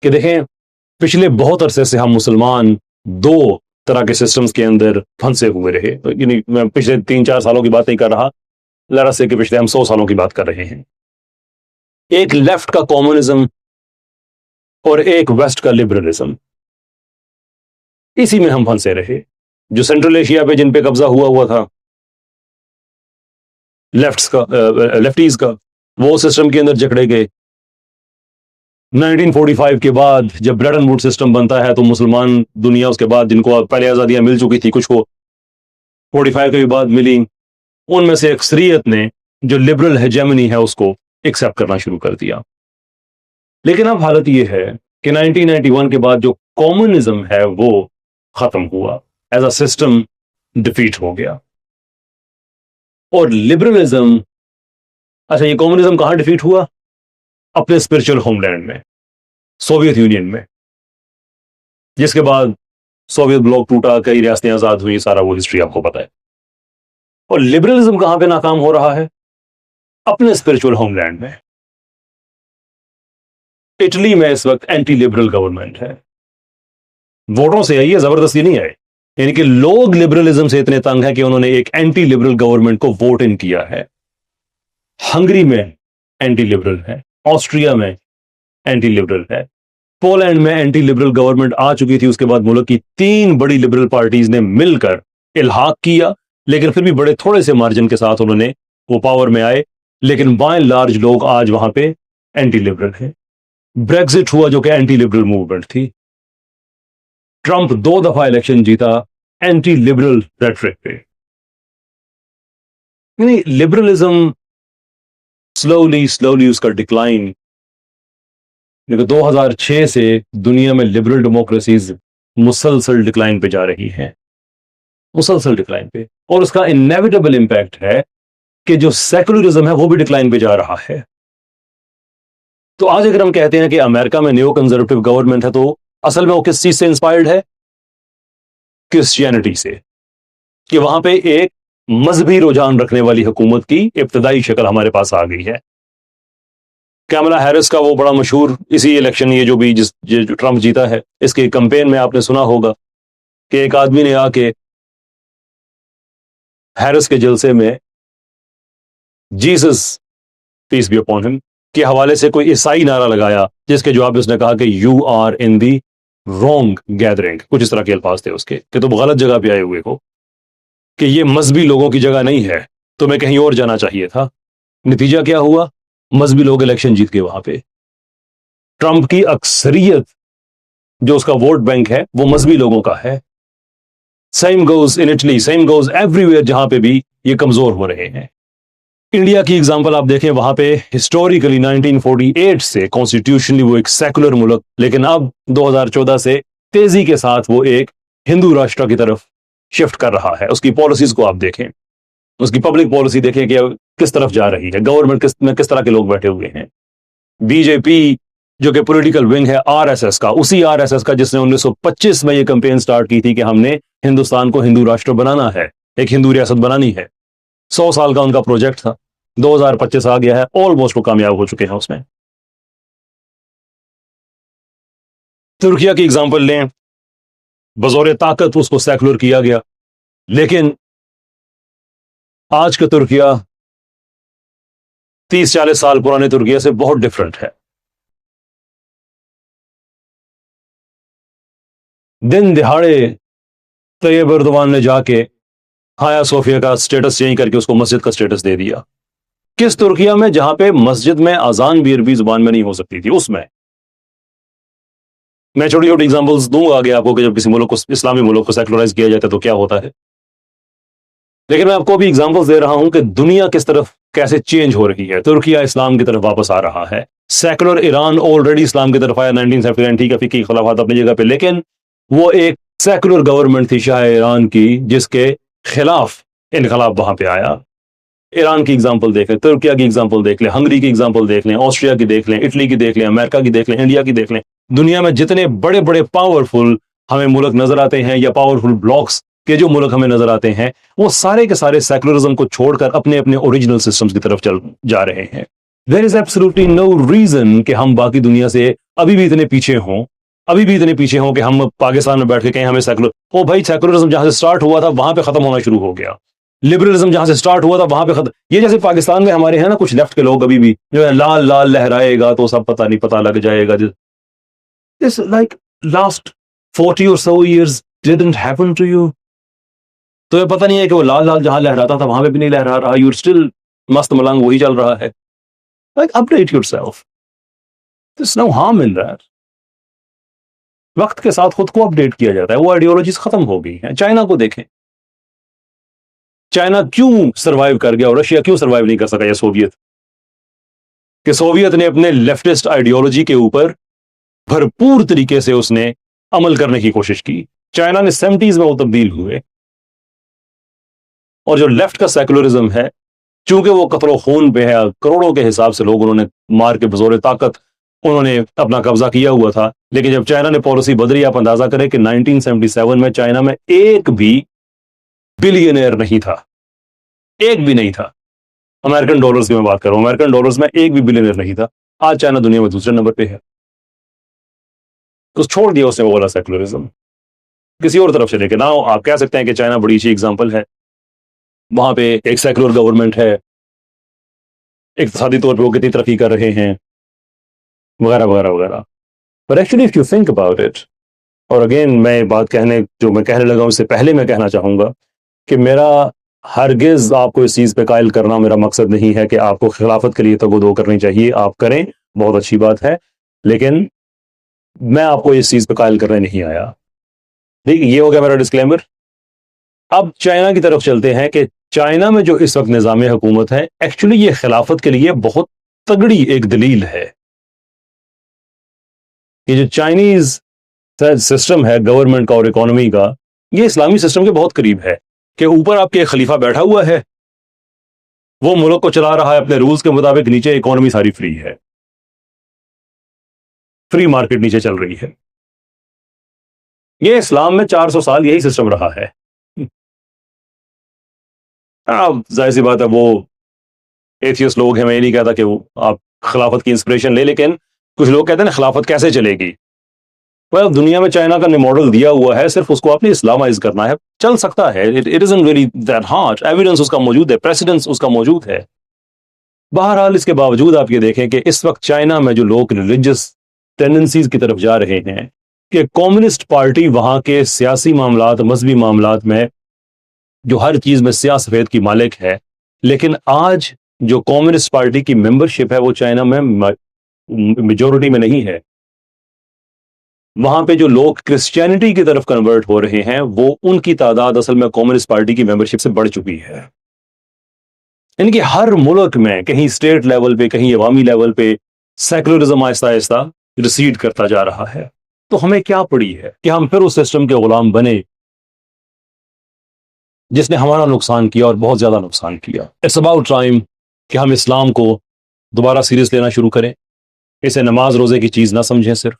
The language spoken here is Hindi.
कि देखें पिछले बहुत अरसे से हम मुसलमान दो तरह के सिस्टम्स के अंदर फंसे हुए रहे। यानी मैं पिछले 3-4 सालों की बात नहीं कर रहा, लड़ा से कि पिछले हम 100 सालों की बात कर रहे हैं। एक लेफ्ट का कम्युनिज्म और एक वेस्ट का लिबरलिज्म, इसी में हम फंसे रहे। जो सेंट्रल एशिया पे जिन पे कब्जा हुआ था लेफ्टीज का, वो सिस्टम के अंदर जकड़े गए। 1945 के बाद जब ब्रेटन वुड सिस्टम बनता है तो मुसलमान दुनिया, उसके बाद जिनको पहले आजादियां मिल चुकी थी, कुछ को 45 के बाद मिली, उनमें से अक्सरियत ने जो लिबरल हेजेमनी है उसको एक्सेप्ट करना शुरू कर दिया। लेकिन अब हालत यह है कि 1991 के बाद जो कम्युनिज्म है वो खत्म हुआ, एज अ सिस्टम डिफीट हो गया। और लिबरलिज्म, अच्छा ये कम्युनिज्म कहां डिफीट हुआ? अपने स्पिरिचुअल होमलैंड में, सोवियत यूनियन में, जिसके बाद सोवियत ब्लॉक टूटा, कई रियासतें आजाद हुई, सारा वो हिस्ट्री आपको पता है। और लिबरलिज्म कहां पे नाकाम हो रहा है? अपने स्पिरिचुअल होमलैंड में। इटली में इस वक्त एंटी लिबरल गवर्नमेंट है, वोटों से आई है, जबरदस्ती नहीं आए। यानी कि लोग लिबरलिज्म से इतने तंग हैं कि उन्होंने एक एंटी लिबरल गवर्नमेंट को वोट इन किया है। हंगरी में एंटी लिबरल है, ऑस्ट्रिया में एंटी लिबरल है, पोलैंड में एंटी लिबरल गवर्नमेंट आ चुकी थी। उसके बाद मुल्क की 3 बड़ी लिबरल पार्टीज ने मिलकर इल्हाक किया, लेकिन फिर भी बड़े थोड़े से मार्जिन के साथ उन्होंने वो पावर में आए। लेकिन बाय लार्ज लोग आज वहां पे एंटी लिबरल हैं। ब्रेक्जिट हुआ जो कि एंटी लिबरल मूवमेंट थी। ट्रंप 2 दफा इलेक्शन जीता एंटी लिबरल रेटरिक पे। यानी लिबरलिज्म स्लोली उसका डिक्लाइन, 2006 से दुनिया में लिबरल डेमोक्रेसीज मुसलसल डिक्लाइन पे जा रही हैं, मुसलसल डिक्लाइन पे। और उसका इनएविटेबल इंपैक्ट है कि जो सेकुलरिज्म है वो भी डिक्लाइन पे जा रहा है। तो आज अगर हम कहते हैं कि अमेरिका में न्यू कंजर्वेटिव गवर्नमेंट है, तो असल में वो किस चीज से इंस्पायर्ड है? क्रिश्चियनिटी से, कि वहां पे एक मजहबी रुझान रखने वाली हुकूमत की इब्तदाई शक्ल हमारे पास आ गई है। कैमला हैरिस का वो बड़ा मशहूर इसी इलेक्शन, ये जो ट्रंप जीता है, इसके कैंपेन में आपने सुना होगा कि एक आदमी ने आके हैरिस के जलसे में Jesus peace be upon him के हवाले से कोई ईसाई नारा लगाया, जिसके जवाब में उसने कहा कि you are in the wrong gathering. कुछ इस तरह के अल्फाज थे उसके, कि तुम गलत जगह पे आए हुए हो, कि ये मजहबी लोगों की जगह नहीं है, तुम्हें कहीं और जाना चाहिए था। नतीजा क्या हुआ? मजहबी लोग इलेक्शन जीत गए वहां पे। ट्रंप की अक्सरियत जो उसका वोट बैंक है वो मजहबी लोगों का है। Same goes in Italy, same goes everywhere, जहां पे भी ये कमजोर हो रहे हैं। इंडिया की एग्जांपल आप देखें, वहां पे हिस्टोरिकली 1948 से कॉन्स्टिट्यूशनली वो एक सेकुलर मुल्क, लेकिन अब 2014 से तेजी के साथ वो एक हिंदू राष्ट्र की तरफ शिफ्ट कर रहा है। उसकी पॉलिसीज को आप देखें, उसकी पब्लिक पॉलिसी देखें कि किस तरफ जा रही है, गवर्नमेंट में किस तरह के लोग बैठे हुए हैं। बीजेपी जो कि पॉलिटिकल विंग है आरएसएस का, उसी आरएसएस का जिसने 1925 में ये कैंपेन स्टार्ट की थी कि हमने हिंदुस्तान को हिंदू राष्ट्र बनाना है, एक हिंदू रियासत बनानी है। 100 साल का उनका प्रोजेक्ट था, 2025 आ गया है, ऑलमोस्ट वो कामयाब हो चुके हैं उसमें। तुर्किया की एग्जांपल लें, बजौरे ताकत उसको सेकुलर किया गया, लेकिन आज का तुर्किया 30-40 साल पुराने तुर्किया से बहुत डिफरेंट है। दिन दिहाड़े तैयब एर्दोगान ने जाके हाया सोफिया का स्टेटस चेंज करके उसको मस्जिद का स्टेटस दे दिया। किस तुर्किया में? जहां पे मस्जिद में अजान भी अरबी जुबान में नहीं हो सकती थी। उसमें मैं छोटी छोटी एग्जांपल्स दूंगा आगे आपको कि जब किसी मुल्क को, इस्लामी मुल्क को सेकुलराइज किया जाता है तो क्या होता है। लेकिन मैं आपको अभी एग्जांपल्स दे रहा हूं कि दुनिया किस तरफ कैसे चेंज हो रही है। तुर्किया इस्लाम की तरफ वापस आ रहा है। सेकुलर ईरान ऑलरेडी इस्लाम की तरफ आया 1979, ठीक है, फिकी खिलाफत अपनी जगह पे, लेकिन वो एक सेकुलर गवर्नमेंट थी शाह ईरान की, जिसके खिलाफ इनकलाब वहां पे आया। ईरान की एग्जांपल देख लें, तुर्किया की एग्जांपल देख लें, हंगरी की एग्जांपल देख लें, ऑस्ट्रिया की देख लें, इटली की देख लें, अमेरिका की देख लें, इंडिया की देख लें। दुनिया में जितने बड़े बड़े पावरफुल हमें मुल्क नजर आते हैं, या पावरफुल ब्लॉक्स के जो मुल्क हमें नजर आते हैं, वो सारे के सारे सेकुलरिज्म को छोड़कर अपने अपने ओरिजिनल सिस्टम्स की तरफ चल जा रहे हैं। There is absolutely no reason कि हम बाकी दुनिया से अभी भी इतने पीछे हों, अभी भी इतने पीछे हों कि हम पाकिस्तान में बैठ के कहें हमें सेकुलर, ओ भाई सेकुलरिज्म जहां से स्टार्ट हुआ था वहां पे खत्म होना शुरू हो गया, लिबरलिज्म जहां से स्टार्ट हुआ था वहां पे खत्म। ये जैसे पाकिस्तान में हमारे हैं ना कुछ लेफ्ट के लोग अभी भी जो है लाल लाल लहराएगा तो सब पता नहीं पता लग जाएगा, this like last 40 or so years didn't happen to you। तो ये पता नहीं है कि वो लाल लाल जहां लहराता था वहां पे भी नहीं लहरा रहा, यूर स्टिल मस्त मलंग वही चल रहा है। Like update yourself, there's no harm in that। वक्त के साथ खुद को अपडेट किया जाता है, वो आइडियोलॉजीज खत्म हो गई हैं। चाइना को देखें, चाइना क्यों सरवाइव कर गया और रशिया क्यों सरवाइव नहीं कर सका, या सोवियत, कि सोवियत ने अपने लेफ्टिस्ट आइडियोलॉजी के ऊपर भरपूर तरीके से उसने अमल करने की कोशिश की। चाइना ने 70s में वो तब्दील हुए, और जो लेफ्ट का सेकुलरिज्म है, चूंकि वो कत्लो खून पे है, करोड़ों के हिसाब से लोग उन्होंने मार के बजोरे ताकत उन्होंने अपना कब्जा किया हुआ था। लेकिन जब चाइना ने पॉलिसी बदली, आप अंदाजा करें कि 1977 में चाइना में एक भी बिलियनियर नहीं था, एक भी नहीं था। अमेरिकन डॉलर्स की मैं बात कर रहा हूं, अमेरिकन डॉलर्स में एक भी बिलियनियर नहीं था। आज चाइना दुनिया में दूसरे नंबर पे है। तो छोड़ दिया उसने वो वाला सेकुलरिज्म, किसी और तरफ चले गए ना। आप कह सकते हैं कि चाइना बड़ी अच्छी एग्जांपल है, वहां पे एक सेकुलर गवर्नमेंट है, इक्तिसादी तौर पे वो कितनी तरक्की कर रहे हैं, वगैरह वगैरह वगैरह। पर actually if you think about it, और अगेन मैं बात कहने जो मैं कहने लगा उससे पहले मैं कहना चाहूंगा कि मेरा हरगिज आपको इस चीज पे कायल करना मेरा मकसद नहीं है कि आपको खिलाफत के लिए तगोदो करनी चाहिए, आप करें, बहुत अच्छी बात है, लेकिन मैं आपको इस चीज पे कायल करने नहीं आया। ठीक, ये हो गया मेरा डिस्क्लेमर। अब चाइना की तरफ चलते हैं कि चाइना में जो इस वक्त निज़ाम हुकूमत है, एक्चुअली ये खिलाफत के लिए बहुत तगड़ी एक दलील है। ये जो चाइनीज सिस्टम है गवर्नमेंट का और इकोनॉमी का, ये इस्लामी सिस्टम के बहुत करीब है कि ऊपर आपके एक खलीफा बैठा हुआ है, वो मुल्क को चला रहा है अपने रूल्स के मुताबिक, नीचे इकोनॉमी सारी फ्री है, फ्री मार्केट नीचे चल रही है। ये इस्लाम में 400 साल यही सिस्टम रहा है। जाहिर सी बात है वो एथियस्ट लोग हैं, मैं ये नहीं कहता कि वो आप खिलाफत की इंस्पिरेशन ले, लेकिन कुछ लोग कहते हैं ना खिलाफत कैसे चलेगी। वह दुनिया में चाइना का मॉडल दिया हुआ है, सिर्फ उसको आपने इस्लामाइज करना है, चल सकता है। It isn't really that hard, evidence उसका मौजूद है, प्रेसिडेंस उसका मौजूद है। बहरहाल इसके बावजूद आप ये देखें कि इस वक्त चाइना में जो लोग रिलीजियस टेंडेंसीज की तरफ जा रहे हैं, कि कम्युनिस्ट पार्टी वहां के सियासी मामलात, मजहबी मामलात में जो हर चीज में स्याह सफेद की मालिक है, लेकिन आज जो कम्युनिस्ट पार्टी की मेंबरशिप है वो चाइना में मेजोरिटी में नहीं है। वहां पे जो लोग क्रिश्चियनिटी की तरफ कन्वर्ट हो रहे हैं, वो उनकी तादाद असल में कम्युनिस्ट पार्टी की मेंबरशिप से बढ़ चुकी है। इनके हर मुल्क में कहीं स्टेट लेवल पे, कहीं अवामी लेवल पे सेकुलरिज्म आहिस्ता आहिस्ता रिसीड करता जा रहा है। तो हमें क्या पड़ी है कि हम फिर उस सिस्टम के गुलाम बने जिसने हमारा नुकसान किया और बहुत ज्यादा नुकसान किया। इट्स अबाउट टाइम कि हम इस्लाम को दोबारा सीरियस लेना शुरू करें, इसे नमाज रोजे की चीज ना समझें सिर्फ,